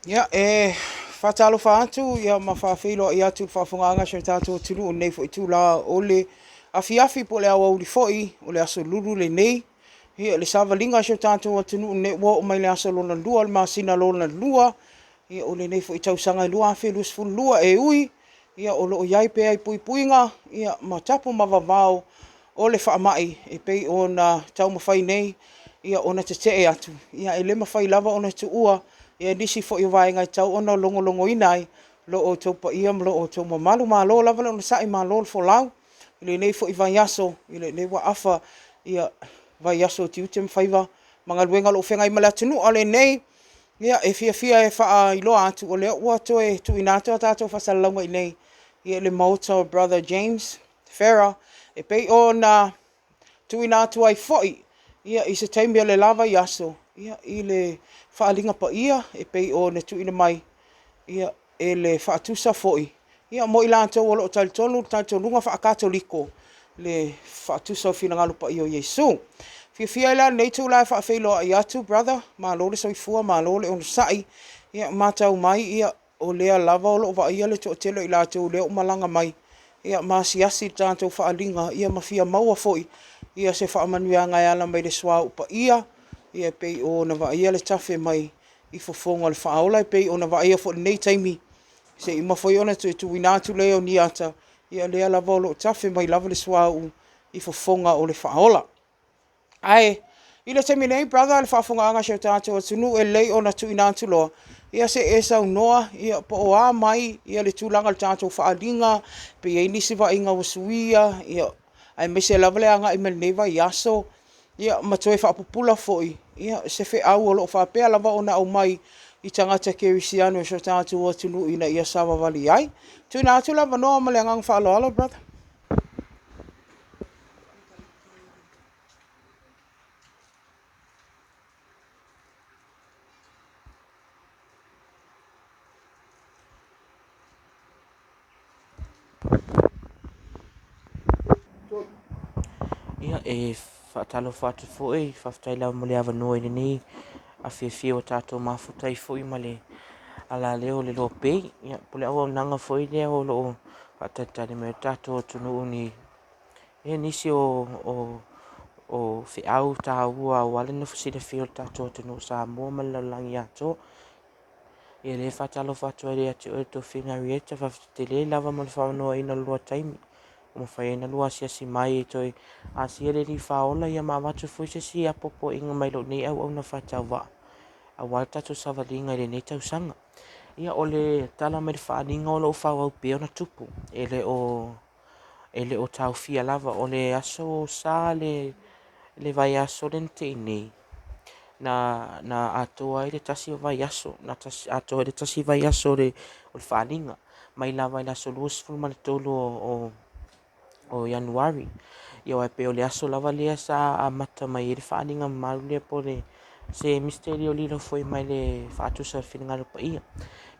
Ia, whatalo whaatu, ia mawhawhilo i atu whawhunganga siya tātou tunu o nei fo i tūla ole afi po le awa uli foi, o le aso lulu le nei. Ia le savalinga siya tātou tunu o nei wa o mai le aso lona lua, le masina lona lua. Ia o le nei fo i tausanga i lua afi lus fulu lua e ui. Ia o lo o iai pe ai pui puinga, ia ma tapu ma vavao o le whaamai e pei o na tau mawhai nei. Ia o na te te atu, ia e le mawhai lava o na tu ua. Ia nisi fo i vai ngai tau ona longo inai lo o tau pa ia lo o tau malu malo lava le ona sai malo fo lau ile nei fo i vai aso ile nei wa afa ia vai aso ti utem faiva manga luenga lo fenga i mala tunu ale nei ia e fia e fa i lo atu o le o to e tu inato tato fa salonga i nei ia le moto brother James Ferrer e pe ona tu inato ai foi ia i se taimia le lava i aso ia i le whaalinga pa ia e pei o ne tuina mai ia e le Faatusa foi. Ia mo i lātou o loo taltonunga whaakatoliko le Faatusa o whina ngalu pa i o Iesu. Fia ila nei tū lai whaafeiloa i atu, brother, malole soifua, malole ono sai, ia mātau mai, ia o lea lava o loo wa ia le to telo i lātou leo malanga mai, ia masiasi tātou whaalinga, ia mafia maua foi, ia se whaamanuia ngai ala mai le swa upa ia pei o na va ia le tafe mai i fofonga le whaola i pei o na va ia fo nei taimi se i mawhoi ona tu winatu leo ni ata ia lea la volo tafe mai lava le suauu i fofonga o le whaola. Ai, i le taimi nei brother le whafonga anga siya tātou tunu e lei o na tu inatu loa ia se e sau noa ia po o a mai ia le tūlanga le tātou whaalinga pe ia inisi va inga wasuia ia ai mese lava le anga i melneva i aso ia matoe whaapupula foi ia se fe au o loo whapea lava o na au mai i tangata kerisiano e so tātou o tunu ina ia sawa wali ai. Tuna atu lava noa ma le angang whaaloalo, brother. Ia e whaatalo whatu fo whaftai lau mo le awa noa ni nei a whiawhia o tātou mafutai fo ma le ala leo le lo pei. Ia pole awa nanga fo lea o lo whaatatari me tātou tunu ni e nisi o whiau tā ua wale na fusina whio tātou tunu sa mua malalangi ato. Ia le whaatalo whatu area te o to whinga rieta whafitele lava mo le whawanoa ina lua taimi. Mo fai na lua sia si mai toi a sia le ni faola ia ma watu foi se si apopo inga mai lo nei au na fatau wa a walta to savalinga le nei tau sanga ia ole tala me fa ninga o lo fa au pe ona tupu ele o tau fia lava ole aso sale le vai aso lente nei na atoa ele tasi vai aso na tasi atoa ele tasi vai aso le o fa ninga mai lava ina so lus fu mal tolo o Januari. Ia wai pe o le aso lava lea sa a mata mai e le whaaninga maru lea po le se misteri o lilo foi mai le Faatusa whininga lupa ia.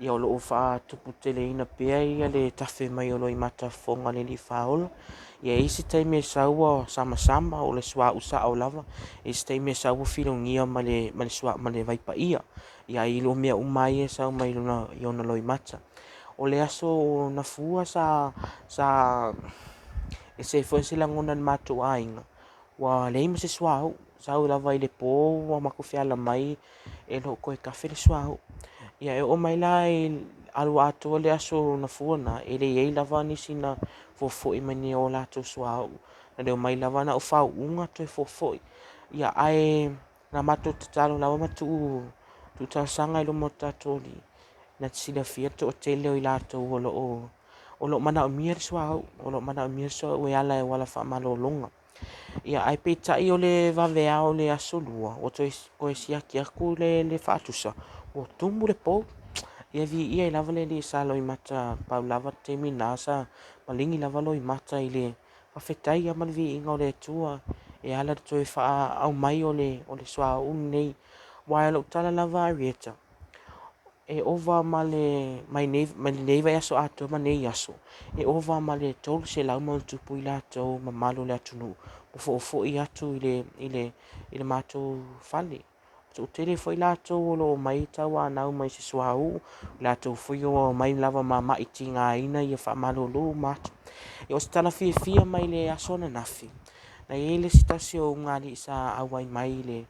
Ia o loo wha tupu tele ina pea ia le tafe mai o lo i mata fonga le li whaola. Ia isi taime saua sama o le swa usa o lava. Isi taime saua whilo ngia ma le swa ma le vaipa ia. Ia ilo mea umai e sau mai luna i ona lo i mata. O le aso na fua sa e se foi se langona matou ainga wa le ima se swau sau lava i le pō wa maku fiala mai e lo koe kafe le swau ia e o mai la e alu ato le aso na fuana e le ei lava nisi na fofoi mani o lato swau na le o mai lava na o fau unga to e fofoi ia ai na matou tatalo lava matu tu tasanga i lo motatoli na sila fia to o tele o i lato o lo mana o mia swau o lo mana o mia so o ala e wala fa malolonga ia ai pe tai o le vavea o le asolua o to ko sia ki aku le Faatusa o tumbu le po ia vi ia lava le salo i mata pa lava te minasa malingi lava lo i mata i le fa fetai ia mal vi inga o le tua e ala to e fa au mai o le swa un nei wa lo tala lava rieta e ova male mai nei vai aso ato ma nei aso e ova male tol se la mo tu puila to ma malo le atunu fo i atu ile mato fali tu tele foi latou lo mai tau anau mai se suauu latou foi o mai lava mamaʻi tigaina ia faamalōlō matu e o se talafia mai le aso na nafi na ia le sitasi o unga alii sa auai mai le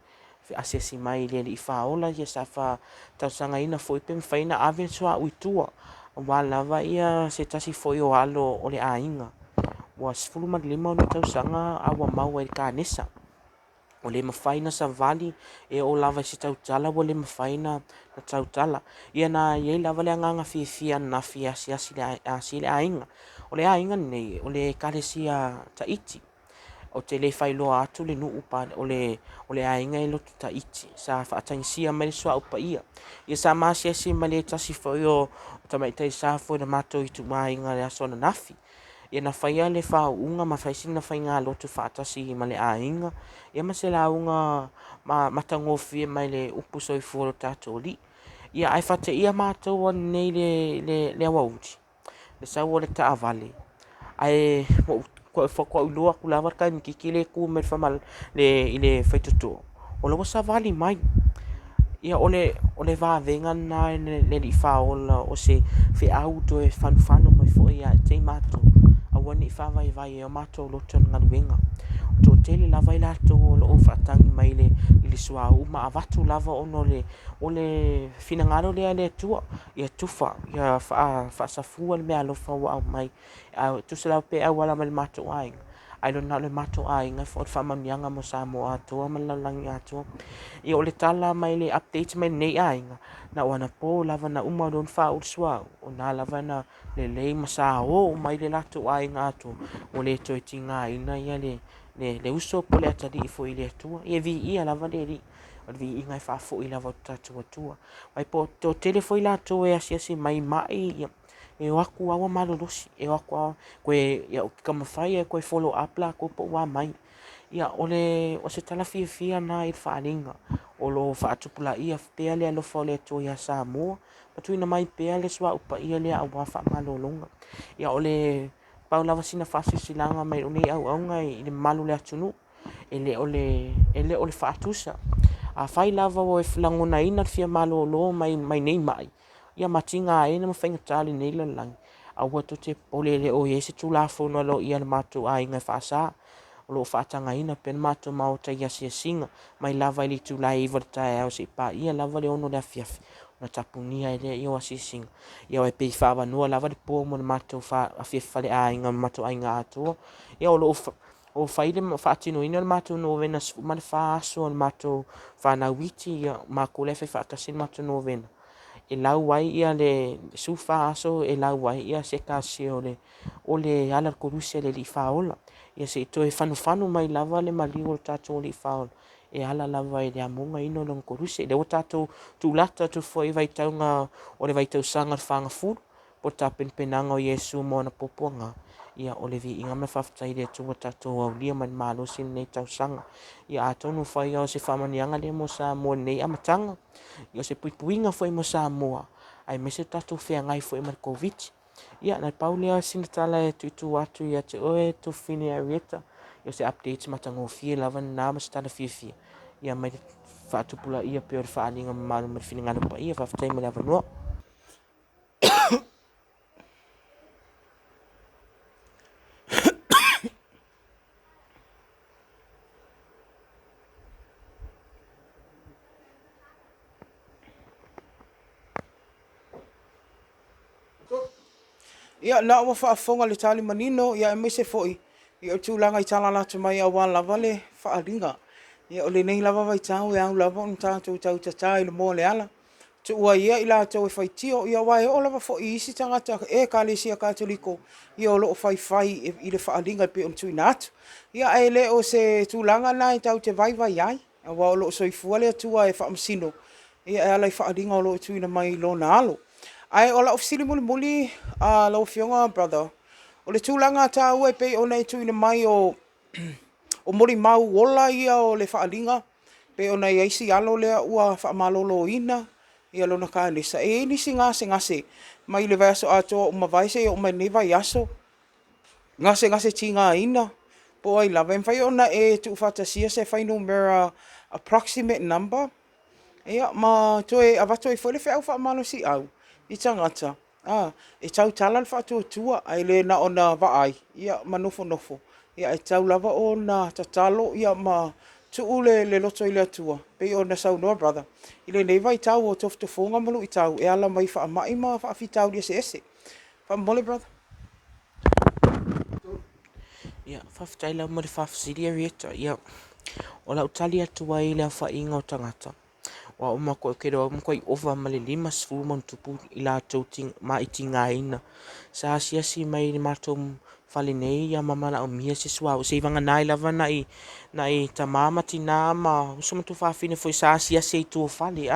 asesi mai le alii faola ia sa fa tausaga ina foi pe mawhaina ave suaʻu itua ua lava ia se tasi foi o alo o le aiga ua 15 o le tausaga aua mau ai le kanesa o le mawhaina sa vali e o lava se tautala o le mawhaina na tautala ia na iei lava le agaga fia nafi asi le aiga o le aiga nei o le kalesia taiti o te le whailoa atu le nuu pa o le ainga e lotu taiti sa whaatangisia mai le sua upa ia sa maasiasi mai le tasi foi o tamaitai sa foi na mato i tu mainga le asona nafi ia na whaia le whaunga ma whaisi na whainga lotu whaatasi mai le ainga ia ma se launga matangofie mai le upu soifua lo tato li ia ai whate ia mato nei le awauti le sau o le taavale ai ko ulua ku lava ka mikiki le ku me famal le ile faitutu o lo sa vali mai ia ole va venga na le li faola o se fe auto e fanu mai fo ia te mato a wani fa vai e mato lo ton ngal wenga to tele lava ila to lo fatangi mai le ili sua uma avatu lava ono le finangalo le tua ia tufa ia fa safua le me alo fa wa mai tu se la pe a wala mal mato ai I don't know le mato ai nga fo fa mamianga mo sa mo ato ma la langi ato ia ole tala mai le update mai nei ai nga na wana po lava na uma don fa o sua o na lava na le masa o mai le lato ai nga ato o le to tinga ina ia le uso po le atadi fo ile tua ia vi ia lava le ri o vi inga fa fo ila va tatu tua mai po to telefo ila to e asi mai ia e waku awa malolosi e waku koe ia kama fai e koe follow up la ko po wa mai ia ole o se tala fia na i whaalinga o lo whaatupula ia pea lea lo fole to ia Samoa patuina mai pea le swa upa ia lea awa whaamalolonga ia ole paulava sina silanga mai unei au ngai i le malu le atunu ele ole Faatusa a fai lava o e flangona ina fia malolo mai nei mai ia matinga e na mawhainga tali nei la lang a wato te ole o Iesu tu la fono lo ia le mato ai ngai whaasa o lo whaatanga ina pen mato mau ta ia singa mai lava ili tu la iwa tae au se pa ia lava le ono le afiafi na tapunia ele ia singa ia o e pei whawa nua lava le po mo le mato afiafi le ai ngai mato ai ngā atua ia o lo o faile faatino ina le mato no vena ma le faaso le mato fanauiti ia makule fe faakasin mato no vena e lau ai ia le sufa aso e lau ai ia se kasi o le ala koruse le li faola ia se to e fanu mai lava le maliu o tato li faola e ala lava e le amonga ino le koruse le o tato tu lata tu foi vai taunga o le vai tau sanga fanga fu po tapen penanga o Iesu mo na poponga ia o le vi inga me faafetai le atua tatou aulia ma le malosi lenei tausaga ia atou no faia o se faamaniaga lea mo Samoa lenei amataga ia o se puipuiga foi mo Samoa ae me se tatou feagai foi ma le koviti ia na pau lea sina tala e tuitu atu ia te oe tofine arieta ia o se updates matagofie lava nanā ma se talafiafia ia mai le faatupulaʻia pe o le faaliga mamalu ma le finagalo paia faafetai ma le avanoa. Ia na ua whaafonga le tali manino, ia e mese foi. Ia o tūlanga i tala latu mai a wā lava le whaaringa. Ia o le nei lava vai tau e au lava un tātou tau tata i le mō le ala. Tu ua ia i la tau e whaitio, ia wai o lava fo i isi tangata e kālesia kātoliko. Ia o loo whai i le whaaringa pe on tuina atu. Ia e le o se tūlanga na i tau te vai ai. A wā o loo soifua le atua e whaamasino. Ia e ala i whaaringa o loo tuina mai lona alo. Ai ola ofisili muli a lo fionga brother. O le tūlanga tā ua pe o nei tuina mai o o mori mau wola ia o le whaaringa. Pe o nei eisi alo lea ua whaamalolo ina. Ia lona kānesa. E nisi ngase. Mai le vaso ato o mavaise o mai neva yaso. Ngase tinga ina. Po ai lava. Mwhai ona e tu whatasia se whai numera approximate number. Ia, ma toe avato i fole fea ufa malo si au. I tangata. E tau tala le whātua tua, ai le na ona vaai. Ia, ma nofo nofo. Ia, e tau lava o na tatalo, ia ma tuu le loto i le atua. Pe o na sau noa, brother. I le nei vai tau o tofto fonga malu i tau. E ala mai wha mai ma wha fi tau di ese ese. Wha mole, brother. Ia, whawhitaila mo le whawhisiria rieta. Ia, o lau tali atua i le whainga o tangata. Wa o mako ke ro mo koi ova male lima sfu mon tupu i la touting ma itinga ina. Sa si mai le matom fale nei ya mama na o mia se swa o se vanga nai lava na i tamama tina ma so mo tu fa fine foi sa se tu fale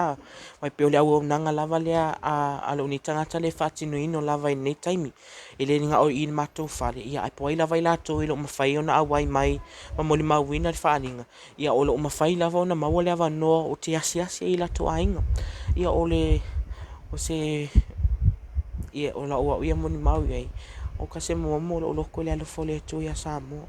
mai pe le au nanga lava le a lo ni tangata le fatino ino lava i nei taimi ele nga o in mato fale ia ai poi lava i la to i lo ma fai ona awai mai ma mo le mawina le faninga ia o lo ma fai lava ona ma le ava no o te asi i la to ainga ia o se ia o la o ia mo ni mau ai o ka se mo lo ko le alo fole to ia sa mo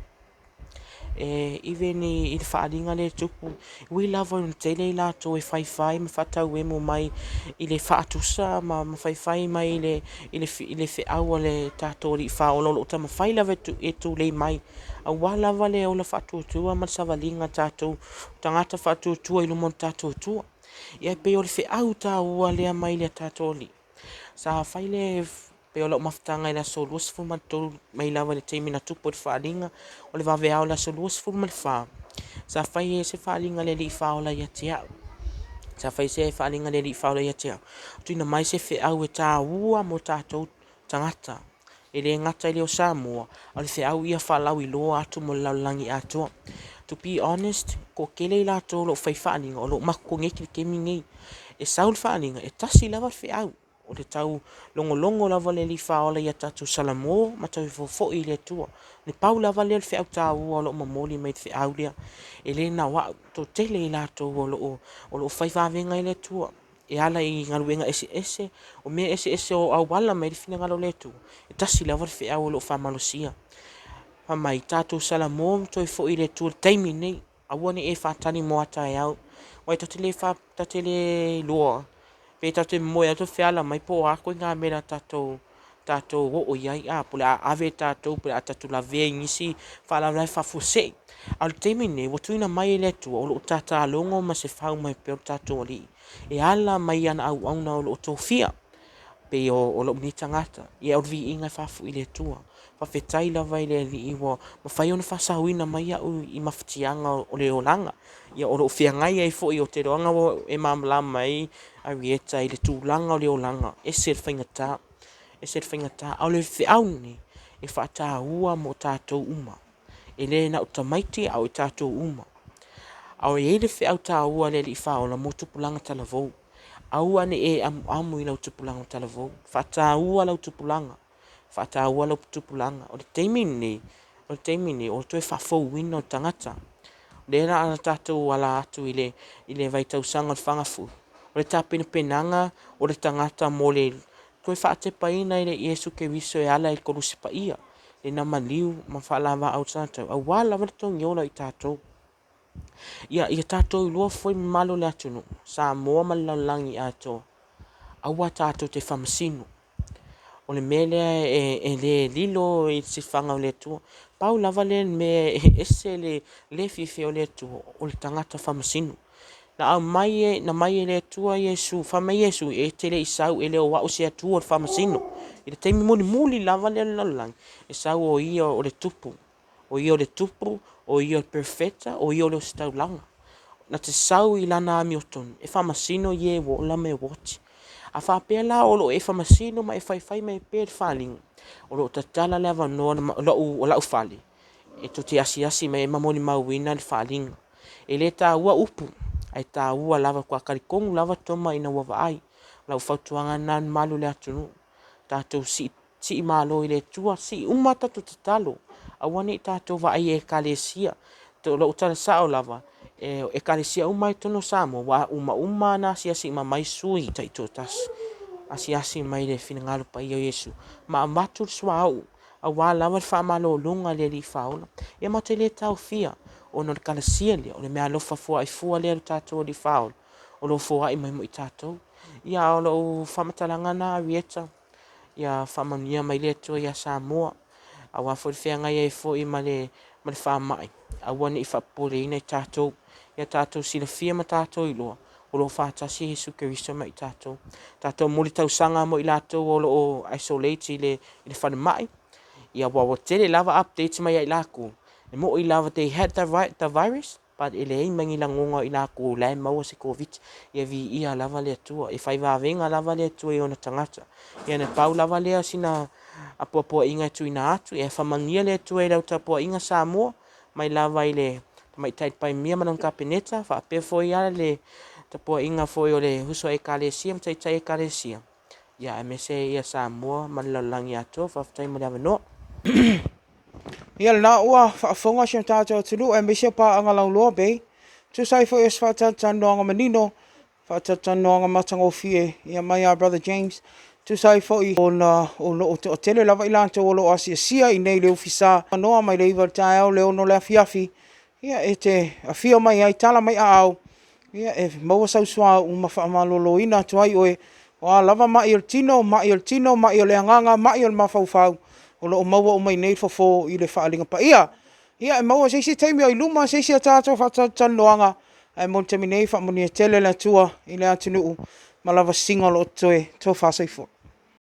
even i whaadinga le tupu we love on tele la to e fai ma fata we mo mai i le Faatusa ma fai mai i le fe au le tato ri fa o lo tama fai lava tu le mai a wala vale o la fatu tu ma savalinga tato tangata fatu tu i lo mon tato tu ia pe o le fe au ta ua le mai le tato li sa faile pe o lo maftanga ina so lus fu matou mai lava le teimi na tupu le whaadinga o le vave au la so lus fu mal fa sa fai se whaadinga le li fa o la ia tia sa fai se whaadinga le li fa o la ia tia tuina mai se fe au e tā ua mo tātou tangata e le ngata i leo Samoa o le fe au ia whalau i loa atu mo laulangi atua to be honest ko kele i lato lo fai whaadinga o lo mako ngeki ke mingi e saul whaadinga e tasi lava fe au o le tau longo lava le li faola ia tatu salamo ma tau fo i le tua ni pau lava le fe au ta o lo mamoli mai fe au le e le na wa to tele i lato o lo fai fa venga i le tua e ala i ngaluenga ese o me ese o au wala mai fina ngalo le tua e tasi lava fe au lo fa malosia fa mai tatu salamo to fo i le tua taimi nei awone e fa tani mo ata au wai tatele loa pe tate mo ya to fiala mai po a ko nga mera tato o yai a pula ave tato pula tato la ve ngisi fala la fa fuse al temine wo tuina mai le tu o tata longo ma se fa mai pe tato li e ala mai ana au na o to fia pe o lo ni tangata e o vi inga fa fu ile tua fa fetai la vai le li wo ma fai ona fa sauina mai ya i maftianga o le olanga ia o lo fia ngai ai fo i o te roanga wo e mamla mai a rieta i le tūlanga o le olanga e se whaingata au le whiauni e whaata ua mo tātou uma e le na utamaiti au i tātou uma au e le whiau tā ua le li whaola mo tupulanga talavou au ane e amu i lau tupulanga talavou whaata ua lau tupulanga o le teimini o toe whafou wina o tangata le na ana tātou wala atu i le vaitausanga o whangafu o le tapena penanga o le tangata mo le koe whaate paina i le Iesu ke viso e ala i korusi pa ia le na maliu ma whaalawa au tātou a wala wale tau ngiola i tātou ia tātou i lua foi malo le atunu sa moa malaulangi ato a wa tātou te whamasinu o le mele e le lilo i se whanga o le tua pau lava le me ese le fifi o le tua o le tangata whamasinu na mai le tua Iesu fama Iesu e tele i sau ele o wa o se atua o famasino i le taimi muli lava le lalang e sau o ia o le tupu o ia o perfecta o ia o le staulanga na te sau i lana Hamilton e famasino ye wo la me watch a fa pela o lo e famasino ma e fai mai pe faling o lo tatala lava no o la ufali e to te asi mai mamoni mauina le faling e le ta ua upu ai ta ua lava kwa karikongu lava toma ina ua vaai lau fautuanga nan malu le atunu tatou si malo i le tua si umata tu tatalo awane tatou vaai e kalesia to lo utala sao lava e kalesia umai tono samo wa uma na si mamai sui tai totas asi mai le finangalo pa ia Iesu ma matu suauu a wa lava fa malo longa le li fauna e mate le tau fia o no kalasia le o le mea lofa fua i fua le tatou di faul o lo foa i mai mo i tātou. Ia o lo whamatalanga na rieta. Ia whamania mai le atua ia Samoa. A wafo le whianga ia e fo i ma le whamai. A wane i whapore ina i tātou. Ia tātou sila fia ma tātou i loa. O lo whātasi Iesu Keristo mai i tātou. Tātou moli tau sanga mo i lātou o lo o isolate i le whanamai. Ia wawa tele lava updates mai i lāku. E mo i lava they had the virus. But ele ei mangi la ngonga i lāku lai maua se COVID. Ia vi ia lava le atua. E whai wawenga lava le atua i ona tangata. Ia na pau lava lea sina apua inga tu ina atu. Ia whamania le atua i lau tapua inga Samoa. Mai lava i le mai tait pai mia manang kapeneta. Whaapea foi ala le tapua inga foi o le huso e kalesia. Mtai tai e kalesia. Ia e mese ia Samoa. Manilalangi atua. Whaftai mo le avanoa. Ia na ua whaafonga siya tātou tulu e misia pa anga lau loa bei. Tu sai fo es whaatata anga manino. Whaatata anga matangofie. Ia mai a Brother James. Tu sai fo i o tele lava i lanto o lo asia sia i nei leo fisa. Noa mai leiva tae au leo no lea fiafi. Ia e te a fia mai ai tala mai a au. Ia e maua sau sua uma whaamalolo ina tuai oe. Wa lava mai il tino, mai il leanganga, mai il mafaufau. O lo maua o mai nei fofo i le whaalinga pa. Ia e maua seisi teimi o i luma, seisi a tātou whaatanoanga. E mon temi nei whaamoni e tele la tua i le atunuu. Ma lava singa lo toe, tō whaasaifua.